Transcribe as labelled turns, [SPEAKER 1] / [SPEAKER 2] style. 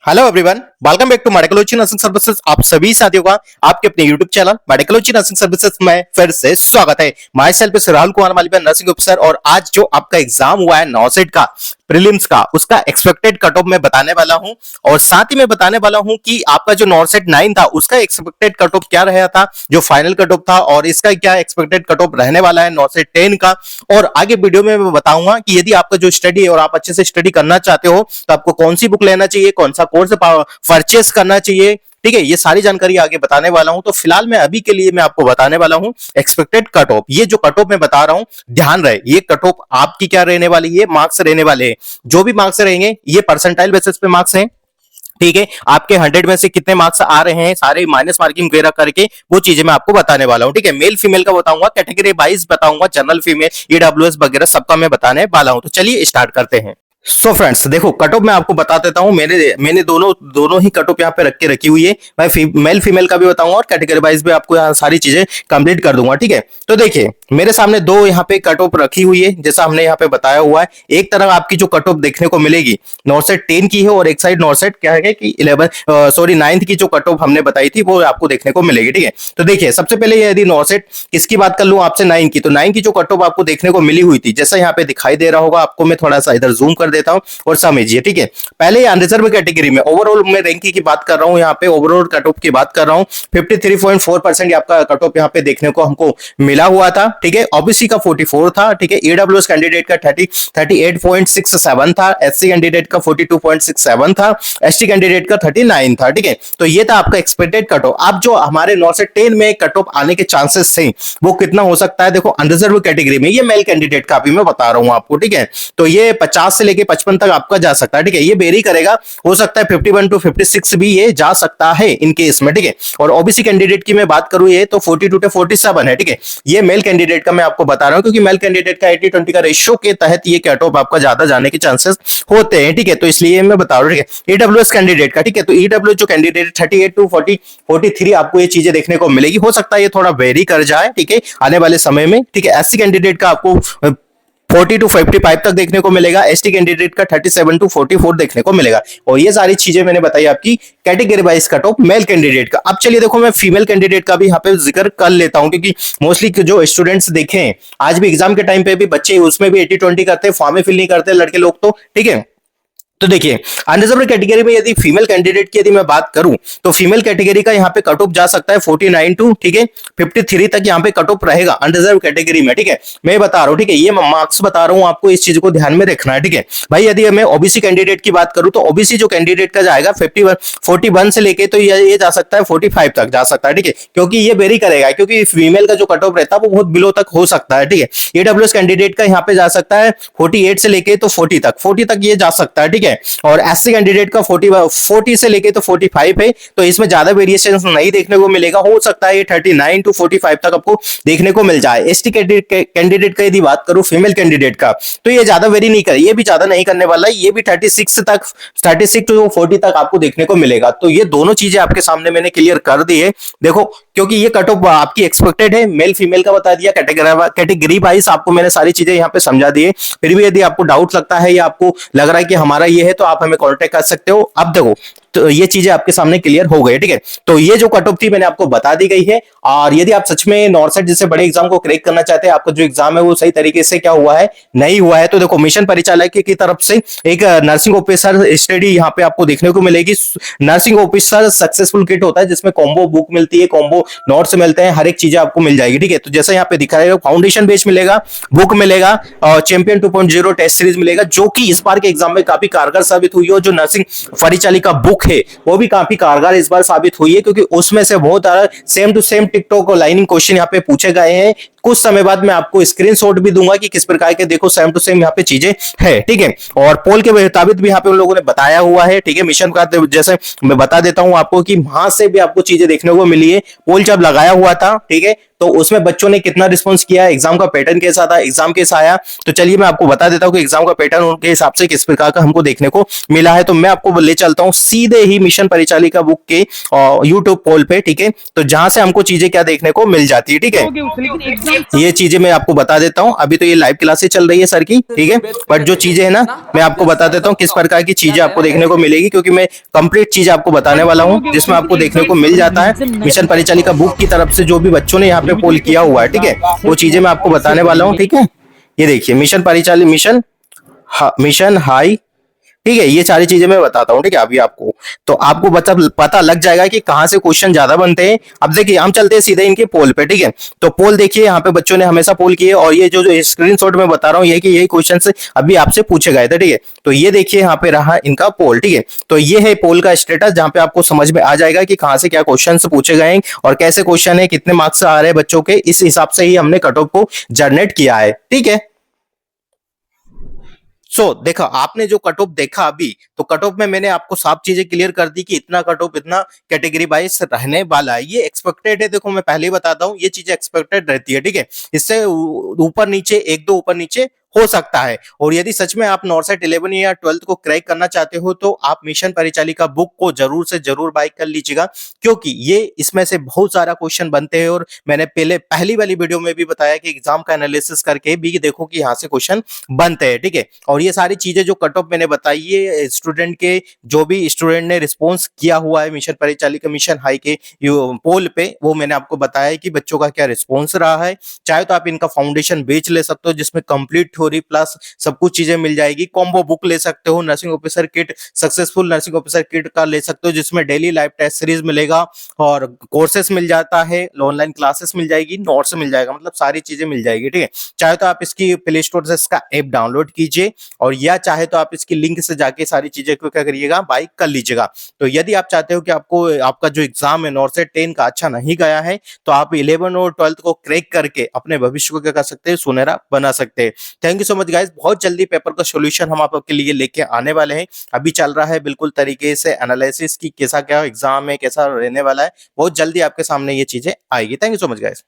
[SPEAKER 1] Hello everyone, welcome back to Medicology nursing services. आप सभी साथियों का आपके अपने YouTube channel Medicology nursing services में फिर से स्वागत है। My self Rahul Kumar Malviya, nursing officer. और आज जो आपका एग्जाम हुआ है नॉसेट का प्रीलिम्स का, उसका एक्सपेक्टेड कट ऑफ मैं बताने वाला हूं। और साथ ही मैं बताने वाला हूं कि आपका जो नॉसेट 9 था उसका एक्सपेक्टेड कट ऑफ क्या रहा था, जो फाइनल कट ऑफ था, और इसका क्या एक्सपेक्टेड कट ऑफ रहने वाला है नॉसेट 10 का। और आगे वीडियो में मैं बताऊंगा कि यदि आपका जो स्टडी है और आप अच्छे से स्टडी करना चाहते हो तो आपको कौन सी बुक लेना चाहिए, कौन सा कोर्स परचेस करना चाहिए। ठीक है, ये सारी जानकारी आगे बताने वाला हूं। तो फिलहाल मैं अभी के लिए मैं आपको बताने वाला हूं एक्सपेक्टेड कट ऑफ। ये जो कट ऑफ मैं बता रहा हूं, ध्यान रहे, ये कट ऑफ आपकी क्या रहने वाली है, मार्क्स रहने वाले हैं। जो भी मार्क्स रहेंगे ये परसेंटाइल बेसिस पे मार्क्स हैं। ठीक है, आपके 100 में से कितने मार्क्स आ रहे हैं, सारे माइनस मार्किंग वगैरह करके वो चीजें मैं आपको बताने वाला हूं। ठीक है, मेल फीमेल का बताऊंगा, कैटेगरी वाइज बताऊंगा, जनरल फीमेल ईडब्ल्यूएस वगैरह सबका मैं बताने वाला हूं। तो चलिए स्टार्ट करते हैं। सो फ्रेंड्स, देखो कट ऑफ मैं आपको बता देता हूं। मैंने दोनों ही कट ऑफ यहाँ पे रखी हुई है। मैं मेल फीमेल का भी बताऊंगा और कैटेगरी वाइज भी आपको यहाँ सारी चीजें कंप्लीट कर दूंगा। ठीक है, तो देखिए मेरे सामने दो यहाँ पे कट ऑफ रखी हुई है, जैसा हमने यहाँ पे बताया हुआ है। एक तरफ आपकी जो कट ऑफ देखने को मिलेगी नॉर्सेट 10 की है, और एक साइड नॉर्सेट क्या है कि 9th की जो कट ऑफ हमने बताई थी वो आपको देखने को मिलेगी। ठीक है, तो देखिए सबसे पहले यदि नॉर्सेट किसकी बात कर लूं आपसे 9 की, तो 9 की जो कट ऑफ आपको देखने को मिली हुई थी, जैसा यहाँ पे दिखाई दे रहा होगा आपको, मैं थोड़ा सा इधर जूम कर देता हूं और समझिए। ठीक है, पहले अनरिजर्व कैटेगरी में ओवरऑल मैं रैंकिंग की बात कर रहा हूं, यहाँ पे ओवरऑल कट ऑफ की बात कर रहा हूं। 53.4% आपका कट ऑफ यहाँ पे देखने को हमको मिला हुआ था। ठीक है, ओबीसी का 44 था। ठीक है, ईडब्ल्यूएस कैंडिडेट का 38.67 था, एससी कैंडिडेट का 42.67 था, एसटी कैंडिडेट का 39 था। ठीक है, तो ये था आपका एक्सपेक्टेड कट ऑफ। अब जो हमारे नॉर्सेट 10 में कट ऑफ आने के चांसेस थे वो कितना हो सकता है, देखो अनरिजर्व कैटेगरी में ये मेल कैंडिडेट का भी मैं बता रहा हूं आपको। ठीक है, तो ये 50 से लेके 55 तक आपका जा सकता है। ठीक है, ये वेरी करेगा, हो सकता है 51 to 56 भी ये जा सकता है इन केस में। ठीक है, और ओबीसी कैंडिडेट की मैं बात करूं ये तो 42 to 47 है। ठीक है, ये मेल कैंडिडेट का मैं आपको बता रहा हूं, क्योंकि मेल कैंडिडेट का 80-20 का रेशियो के तहत ये कट ऑफ आपका ज्यादा जाने के चांसेस होते हैं। ठीक है, तो इसलिए मैं बता रहा हूं। ठीक है, ईडब्ल्यूएस कैंडिडेट का, ठीक है, तो ईडब्ल्यू जो कैंडिडेट 38 to 43 आपको ये चीजें देखने को मिलेगी। हो सकता है ये थोड़ा वेरी कर जाए, ठीक है, आने वाले समय में। ठीक है, एससी कैंडिडेट का आपको 40 to 55 तक देखने को मिलेगा, एसटी कैंडिडेट का 37 to 44 देखने को मिलेगा। और ये सारी चीजें मैंने बताई आपकी category wise cut of male candidate का। अब चलिए देखो मैं फीमेल कैंडिडेट का भी यहाँ पे जिक्र कर लेता हूं, क्योंकि मोस्टली जो स्टूडेंट्स देखे आज भी एग्जाम के टाइम पे भी बच्चे उसमें भी 80-20 करते हैं, फॉर्म फिल नहीं करते लड़के लोग तो। ठीक है, तो देखिए अनरिजर्व कैटेगरी में यदि फीमेल कैंडिडेट की यदि मैं बात करूं तो फीमेल कैटेगरी का यहाँ पे कट ऑफ जा सकता है 49 टू, ठीक है, 53 तक यहाँ पे कट ऑफ रहेगा अनरिजर्व कैटेगरी में। ठीक है, मैं बता रहा हूं, ठीक है, ये मार्क्स बता रहा हूं आपको, इस चीज को ध्यान में रखना है। ठीक है भाई, यदि मैं ओबीसी कैंडिडेट की बात करूं तो ओबीसी जो कैंडिडेट का जाएगा 41 से लेके तो ये जा सकता है 45 तक जा सकता है। ठीक है, क्योंकि ये वेरी करेगा, क्योंकि फीमेल का जो कट ऑफ रहता है वो बहुत बिलो तक हो सकता है। ठीक है, ईडब्ल्यूएस कैंडिडेट का यहाँ पे जा सकता है 48 से लेके तो 40 तक ये जा सकता है। ठीक है, और एससी कैंडिडेट का 40 से लेके तो 45 है, तो इसमें ज्यादा वेरिएशन नहीं देखने को मिलेगा। हो सकता है ये 39 टू 45 तक आपको देखने को मिल जाए। एसटी कैंडिडेट का यदि बात करूं फीमेल कैंडिडेट का, तो ये ज्यादा वेरी नहीं करे, ये भी ज्यादा नहीं करने वाला है, ये भी 36 टू 40 तक आपको देखने को मिलेगा। तो ये दोनों चीजें आपके सामने मैंने क्लियर कर दी है। देखो क्योंकि ये कट ऑफ आपकी एक्सपेक्टेड है, मेल फीमेल का बता दिया, कैटेगरी वाइज आपको मैंने सारी चीजें यहाँ पे समझा दी है। फिर भी यदि आपको डाउट लगता है या आपको लग रहा है कि हमारा ये है, तो आप हमें कांटेक्ट कर सकते हो। अब देखो तो ये चीजें आपके सामने क्लियर हो गई। ठीक है, तो ये जो कट ऑफ थी मैंने आपको बता दी गई है। और यदि आप सच में नॉर्सेट जैसे बड़े एग्जाम को क्रैक करना चाहते हैं, आपका जो एग्जाम है वो सही तरीके से क्या हुआ है नहीं हुआ है, तो देखो मिशन परिचालक की तरफ से एक नर्सिंग ऑफिसर स्टडी यहाँ पे आपको देखने को मिलेगी। नर्सिंग ऑफिसर सक्सेसफुल किट होता है जिसमें कॉम्बो बुक मिलती है, कॉम्बो नोट्स मिलते हैं, हर एक चीजें आपको मिल जाएगी। ठीक है, तो जैसे यहाँ पे दिखा रहेगा फाउंडेशन बेस मिलेगा, बुक मिलेगा, और चैंपियन 2.0 टेस्ट सीरीज मिलेगा, जो कि इस बार के एग्जाम में काफी कारगर साबित हुई है। जो नर्सिंग परिचालिका बुक है वो भी काफी कारगर इस बार साबित हुई है, क्योंकि उसमें से बहुत सेम टू सेम टिकटॉक और लाइनिंग क्वेश्चन यहाँ पे पूछे गए हैं। कुछ समय बाद मैं आपको स्क्रीनशॉट भी दूंगा कि किस प्रकार के देखो सेम टू सेम यहाँ पे चीजें है। ठीक है, और पोल के मुताबिक भी यहाँ पे उन लोगों ने बताया हुआ है। ठीक है, मिशन का जैसे मैं बता देता हूं आपको कि वहां से भी आपको चीजें देखने को मिली है। पोल जब लगाया हुआ था, ठीक है, तो उसमें बच्चों ने कितना रिस्पॉन्स किया, एग्जाम का पैटर्न कैसा था, एग्जाम कैसा आया, तो चलिए मैं आपको बता देता हूं कि एग्जाम का पैटर्न उनके हिसाब से किस प्रकार का हमको देखने को मिला है। तो मैं आपको ले चलता हूं सीधे ही मिशन परिचालिका बुक के यूट्यूब पोल पे। ठीक है, तो जहां से हमको चीजें क्या देखने को मिल जाती है। ठीक है, ये चीजें मैं आपको बता देता हूँ। अभी तो ये लाइव क्लासेस चल रही है सर की, ठीक है, बट जो चीजें है ना मैं आपको बता देता हूँ किस प्रकार की चीजें आपको देखने को मिलेगी, क्योंकि मैं कंप्लीट चीज आपको बताने वाला हूँ जिसमें आपको देखने को मिल जाता है मिशन परिचालिका बुक की तरफ से जो भी बच्चों ने यहाँ पे पोल किया हुआ है, ठीक है, वो चीजें मैं आपको बताने वाला हूँ। ठीक है, ये देखिए मिशन परिचालित मिशन हाई, ठीक है, ये सारी चीजें मैं बताता हूँ, ठीक है, अभी आपको तो आपको पता लग जाएगा कि कहाँ से क्वेश्चन ज्यादा बनते हैं। अब देखिए हम चलते हैं सीधे इनके पोल पे, ठीक है, तो पोल देखिए यहाँ पे बच्चों ने हमेशा पोल किए और ये जो स्क्रीनशॉट में बता रहा हूँ ये कि यही क्वेश्चन अभी आपसे पूछे गए थे, ठीक है, तो ये देखिए यहाँ पे रहा इनका पोल, ठीक है, तो ये है पोल का स्टेटस जहाँ पे आपको समझ में आ जाएगा कि कहाँ से क्या क्वेश्चन पूछे गए हैं और कैसे क्वेश्चन है, कितने मार्क्स आ रहे हैं बच्चों के, इस हिसाब से ही हमने कट ऑफ को जनरेट किया है। ठीक है, देखो आपने जो कट ऑफ देखा अभी, तो कट ऑफ में मैंने आपको साफ चीजें क्लियर कर दी कि इतना कट ऑफ इतना कैटेगरी वाइज रहने वाला है। ये एक्सपेक्टेड है, देखो मैं पहले ही बताता हूँ ये चीजें एक्सपेक्टेड रहती है, ठीक है, इससे ऊपर नीचे एक दो ऊपर नीचे हो सकता है। और यदि सच में आप नॉर्सेट 11 या 12 को क्रैक करना चाहते हो तो आप मिशन परिचालिका बुक को जरूर से जरूर बाय कर लीजिएगा, क्योंकि ये इसमें से बहुत सारा क्वेश्चन बनते हैं और मैंने पहली वाली वीडियो में भी बताया कि एग्जाम का एनालिसिस करके भी देखो कि यहाँ से क्वेश्चन बनते हैं। ठीक है, और ये सारी चीजें जो कट ऑफ मैंने बताई है स्टूडेंट के, जो भी स्टूडेंट ने रिस्पॉन्स किया हुआ है मिशन परिचालिका मिशन हाई के पोल पे, वो मैंने आपको बताया है कि बच्चों का क्या रिस्पॉन्स रहा है। चाहे तो आप इनका फाउंडेशन बेच ले सकते हो जिसमें कंप्लीट थ्योरी प्लस सब कुछ चीजें मिल जाएगी, कॉम्बो बुक ले सकते हो, nursing officer kit successful nursing officer kit का ले सकते हो जिसमें डेली लाइव टेस्ट सीरीज मिलेगा और कोर्सेस मिल जाता है, ऑनलाइन क्लासेस मिल जाएगी, नोट्स मिल जाएगा, मतलब सारी चीजें मिल जाएगी। ठीक है, चाहे तो आप इसकी प्ले स्टोर से इसका ऐप डाउनलोड कीजिए और या चाहे तो आप इसकी लिंक से जाके सारी चीजें को क्या करिएगा बाय कर लीजिएगा। तो यदि आप चाहते हो कि आपको आपका जो एग्जाम है नॉर्सेट 10 का अच्छा नहीं गया है तो आप 11 और 12 को क्रैक करके अपने भविष्य को क्या कर सकते हैं, सुनहरा बना सकते हैं। Thank you so much guys, बहुत जल्दी पेपर का सॉल्यूशन हम आपके लिए लेके आने वाले हैं। अभी चल रहा है बिल्कुल तरीके से एनालिसिस की कैसा क्या एग्जाम है, कैसा रहने वाला है, बहुत जल्दी आपके सामने ये चीजें आएगी। Thank you so much guys.